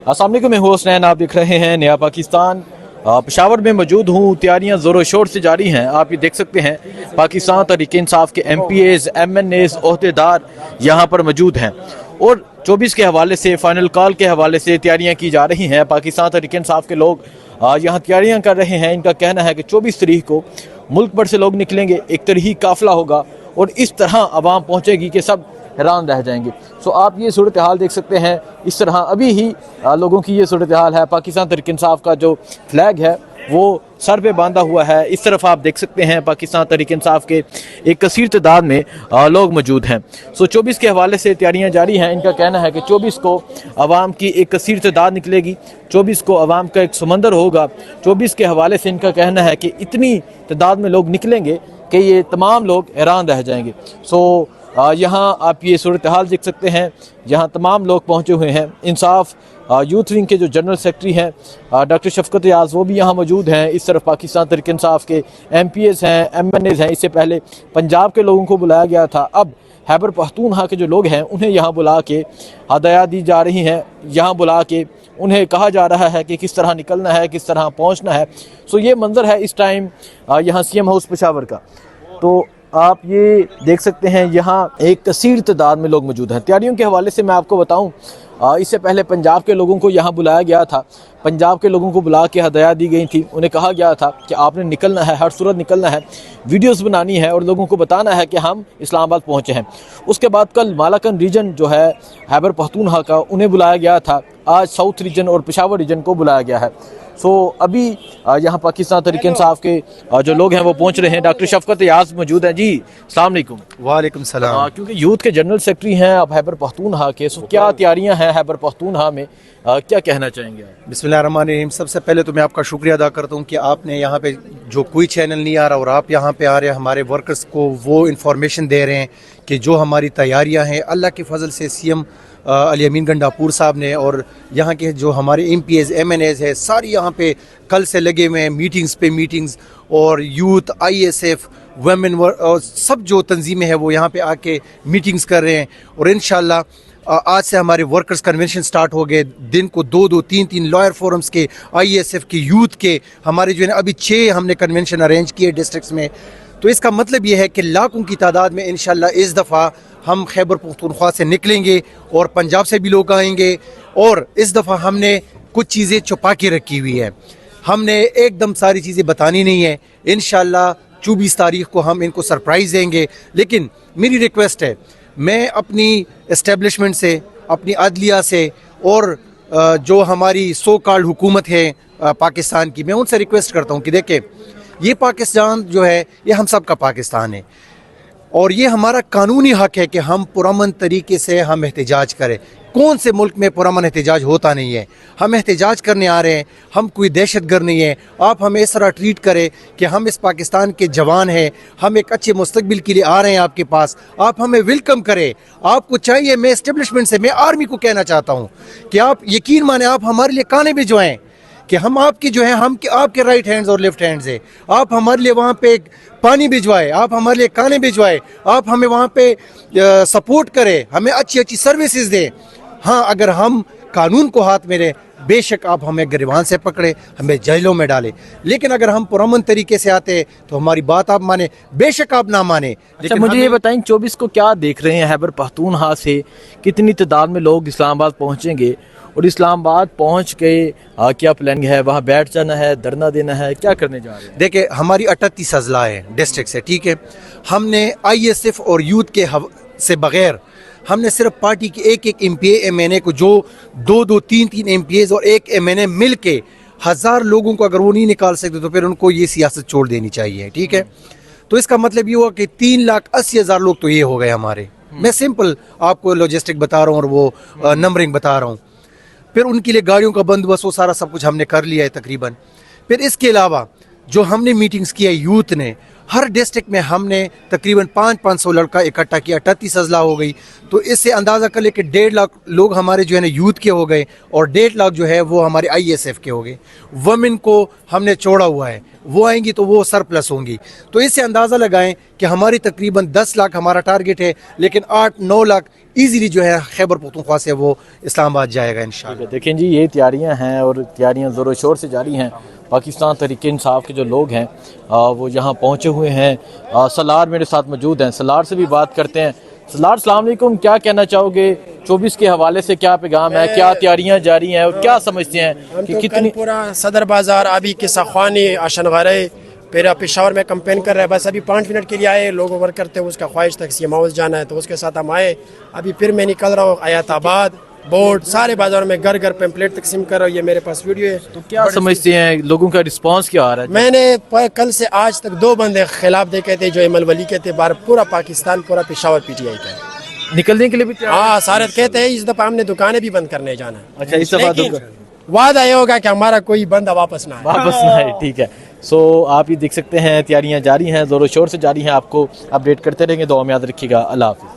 अस्सलाम वालेकुम, मैं हूं हुसनैन, आप देख रहे हैं नया पाकिस्तान। पेशावर में मौजूद हूँ। तैयारियां ज़ोरों शोर से जारी हैं। आप ये देख सकते हैं पाकिस्तान तहरीक इंसाफ के MPAs, MNAs, ओहदेदार यहाँ पर मौजूद हैं और 24 के हवाले से, फाइनल कॉल के हवाले से तैयारियां की जा रही हैं। पाकिस्तान तहरीक इंसाफ के लोग यहाँ तैयारियां कर रहे हैं। इनका कहना है कि 24 तारीख को मुल्क भर से लोग निकलेंगे, एक तरही काफिला होगा और इस तरह आवाम पहुँचेगी कि सब हैरान रह जाएंगे। सो आप ये सूरत हाल देख सकते हैं। इस तरह अभी ही लोगों की ये सूरत हाल है। पाकिस्तान तहरीक इंसाफ का जो फ्लैग है वो सर पे बांधा हुआ है। इस तरफ आप देख सकते हैं पाकिस्तान तहरीक इंसाफ के एक कसीर तादाद में लोग मौजूद हैं। सो 24 के हवाले से तैयारियां जारी हैं। इनका कहना है कि 24 को आवाम की एक कसीर तादाद निकलेगी, 24 को आवाम का एक समंदर होगा। 24 के हवाले से इनका कहना है कि इतनी तादाद में लोग निकलेंगे कि ये तमाम लोग हैरान रह जाएंगे। सो यहाँ आप ये सूरत हाल देख सकते हैं। यहाँ तमाम लोग पहुँचे हुए हैं। इंसाफ यूथ विंग के जो जनरल सेक्रेटरी हैं डॉक्टर शफकत याज, वो भी यहाँ मौजूद हैं। इस तरफ पाकिस्तान तहरीक इंसाफ के MPAs हैं, MNAs हैं। इससे पहले पंजाब के लोगों को बुलाया गया था। अब खैबर पख्तूनख्वा के जो लोग हैं उन्हें यहाँ बुला के हदायत दी जा रही हैं। यहाँ बुला के उन्हें कहा जा रहा है कि किस तरह निकलना है, किस तरह पहुँचना है। सो ये मंज़र है इस टाइम यहाँ CM हाउस पेशावर का। तो आप ये देख सकते हैं यहाँ एक कसीर तादाद में लोग मौजूद हैं। तैयारियों के हवाले से मैं आपको बताऊं, इससे पहले पंजाब के लोगों को यहाँ बुलाया गया था। पंजाब के लोगों को बुला के हदायत दी गई थी। उन्हें कहा गया था कि आपने निकलना है, हर सूरत निकलना है, वीडियोस बनानी है और लोगों को बताना है कि हम इस्लामाबाद पहुँचे हैं। उसके बाद कल मालाकन रीजन जो है खैबर पख्तूनख्वा का, उन्हें बुलाया गया था। आज साउथ रीजन और पेशावर रीजन को बुलाया गया है। सो अभी यहाँ पाकिस्तान तहरीक इंसाफ के जो लोग हैं वो पहुँच रहे हैं। डॉक्टर शफकत याज मौजूद हैं। जी अस्सलाम वालेकुम। वालेकुम सलाम। क्योंकि यूथ के जनरल सेक्रेटरी हैं आप खैबर पख्तूनख्वा के, सो क्या तैयारियां हैं खैबर पख्तूनख्वा में, क्या कहना चाहेंगे आप? बिस्मिल्लाहिर्रहमानिर्रहीम। सबसे पहले तो मैं आपका शुक्रिया अदा करता हूँ कि आपने यहाँ पे जो कोई चैनल नहीं आ रहा और आप यहाँ पे आ रहे हैं, हमारे वर्कर्स को वो इन्फॉर्मेशन दे रहे हैं कि जो हमारी तैयारियाँ हैं अल्लाह के फजल से CM अली अमीन गंडापुर साहब ने और यहाँ के जो हमारे MPAs MNAs है सारी यहाँ पे कल से लगे हुए हैं मीटिंग्स पे मीटिंग्स। और यूथ ISF वुमेन और सब जो तंजीमें हैं वो यहाँ पे आके मीटिंग्स कर रहे हैं। और इंशाल्लाह आज से हमारे वर्कर्स कन्वेंशन स्टार्ट हो गए। दिन को 2-2 3-3 लॉयर फोरम्स के, ISF के, यूथ के, हमारे जो है अभी 6 हमने कन्वेंशन अरेंज किए डिस्ट्रिक्ट्स में। तो इसका मतलब ये है कि लाखों की तादाद में इंशाल्लाह इस दफ़ा हम खैबर पख्तूनख्वा से निकलेंगे और पंजाब से भी लोग आएंगे। और इस दफ़ा हमने कुछ चीज़ें छुपा के रखी हुई है, हमने एकदम सारी चीज़ें बतानी नहीं है। इंशाल्लाह 24 तारीख को हम इनको सरप्राइज़ देंगे। लेकिन मेरी रिक्वेस्ट है, मैं अपनी इस्टेब्लिशमेंट से, अपनी अदलिया से और जो हमारी सो कॉल्ड हुकूमत है पाकिस्तान की, मैं उनसे रिक्वेस्ट करता हूँ कि देखें ये पाकिस्तान जो है ये हम सब का पाकिस्तान है और ये हमारा कानूनी हक है कि हम पुरअमन तरीके से हम एहतजाज करें। कौन से मुल्क में पुरअमन एहतजाज होता नहीं है? हम एहतजाज करने आ रहे हैं, हम कोई दहशतगर्द नहीं है। आप हमें इस तरह ट्रीट करें कि हम इस पाकिस्तान के जवान हैं, हम एक अच्छे मुस्तकबिल के लिए आ रहे हैं आपके पास, आप हमें वेलकम करें। आपको चाहिए, मैं इस्टेब्लिशमेंट से, मैं आर्मी को कहना चाहता हूँ कि आप यकीन माने आप हमारे लिए काने भिजवाएं कि हम आपके जो है हम आपके राइट हैंड्स और लेफ्ट हैंड्स है। आप हमारे लिए वहाँ पे पानी भिजवाए, आप हमारे लिए खाने भिजवाए, आप हमें वहाँ पे सपोर्ट करें, हमें अच्छी अच्छी सर्विसेज दें। हाँ, अगर हम कानून को हाथ में लें, बेशक आप हमें गिरबान से पकड़े, हमें जेलों में डालें, लेकिन अगर हम पुरअमन तरीके से आते तो हमारी बात आप माने, बेशक आप ना माने। अच्छा, मुझे ये बताएं 24 को क्या देख रहे हैं खैबर पख्तूनख्वा से, कितनी तादाद में लोग इस्लामाबाद पहुँचेंगे और इस्लामाबाद पहुंच के क्या प्लानिंग है? वहाँ बैठ जाना है, धरना देना है, क्या करने जा रहे हैं? देखिए हमारी 38 अजला है डिस्ट्रिक्ट से, ठीक है। हमने ISF और यूथ के से बगैर हमने सिर्फ पार्टी के एक MPA MNA को, जो 2-2 3-3 MPAs और एक MNA मिल के 1000 लोगों को अगर वो नहीं निकाल सकते तो फिर उनको ये सियासत छोड़ देनी चाहिए, ठीक है। तो इसका मतलब ये हुआ कि 3,80,000 लोग तो ये हो गए हमारे। मैं सिंपल आपको लॉजिस्टिक बता रहा हूँ और वो नंबरिंग बता रहा हूँ। फिर उनके लिए गाड़ियों का बंदोबस्त वो सारा सब कुछ हमने कर लिया है तकरीबन। फिर इसके अलावा जो हमने मीटिंग्स किया यूथ ने, हर डिस्ट्रिक्ट में हमने तकरीबन 500 लड़का इकट्ठा किया। 38 अजला हो गई, तो इससे अंदाज़ा कर ले कि 1.5 लाख लोग हमारे जो है ना यूथ के हो गए और 1.5 लाख जो है वो हमारे ISF के हो गए। वुमेन को हमने छोड़ा हुआ है, वो आएंगी तो वो सरप्लस होंगी। तो इससे अंदाज़ा लगाएं कि हमारी तकरीबन 10 लाख हमारा टारगेट है, लेकिन 8-9 लाख ایزیلی جو ہے خیبر پختونخوا سے وہ اسلام آباد جائے گا انشاءاللہ۔ دیکھیں جی یہ تیاریاں ہیں اور تیاریاں زور و شور سے جاری ہیں۔ پاکستان تحریک انصاف کے جو لوگ ہیں وہ یہاں پہنچے ہوئے ہیں۔ سلار میرے ساتھ موجود ہیں، سلار سے بھی بات کرتے ہیں۔ سلار السلام علیکم، کیا کہنا چاہو گے 24 کے حوالے سے، کیا پیغام ہے، کیا تیاریاں جاری ہیں اور کیا سمجھتے ہیں کہ کتنی پورا صدر بازار ابھی قصہ خوانی آشنغارے پھر پشاور میں کمپین کر رہے ہیں، بس ابھی 5 منٹ کے لیے آئے، لوگ اوور کرتے ہیں، اس کا خواہش تک سی ماؤس جانا ہے تو اس کے ساتھ ہم آئے۔ ابھی پھر میں نکل رہا ہوں آیات آباد بورڈ سارے بازاروں میں گھر گھر پیمپلیٹ تقسیم کر رہا ہوں، یہ میرے پاس ویڈیو ہے۔ تو کیا سمجھتے ہیں لوگوں کا رسپانس کیا آ رہا ہے؟ میں نے کل سے آج تک 2 بندے خلاف دیکھے تھے جو ایمل ولی کے تھے، پورا پاکستان پورا پشاور پی ٹی آئی کا نکلنے کے لیے بھی تیار؟ ہاں سارے کہتے ہیں اس دفعہ ہم نے دکانیں بھی بند کرنے جانا ہے، اچھا اس دفعہ لیکن وعدہ یہ ہوگا کہ ہمارا کوئی بندہ واپس نہ آئے۔ واپس نہ آئے، ٹھیک ہے۔ سو آپ یہ دیکھ سکتے ہیں تیاریاں جاری ہیں، زور و شور سے جاری ہیں، آپ کو اپڈیٹ کرتے رہیں گے، دعا میں یاد رکھیے گا۔ اللہ حافظ۔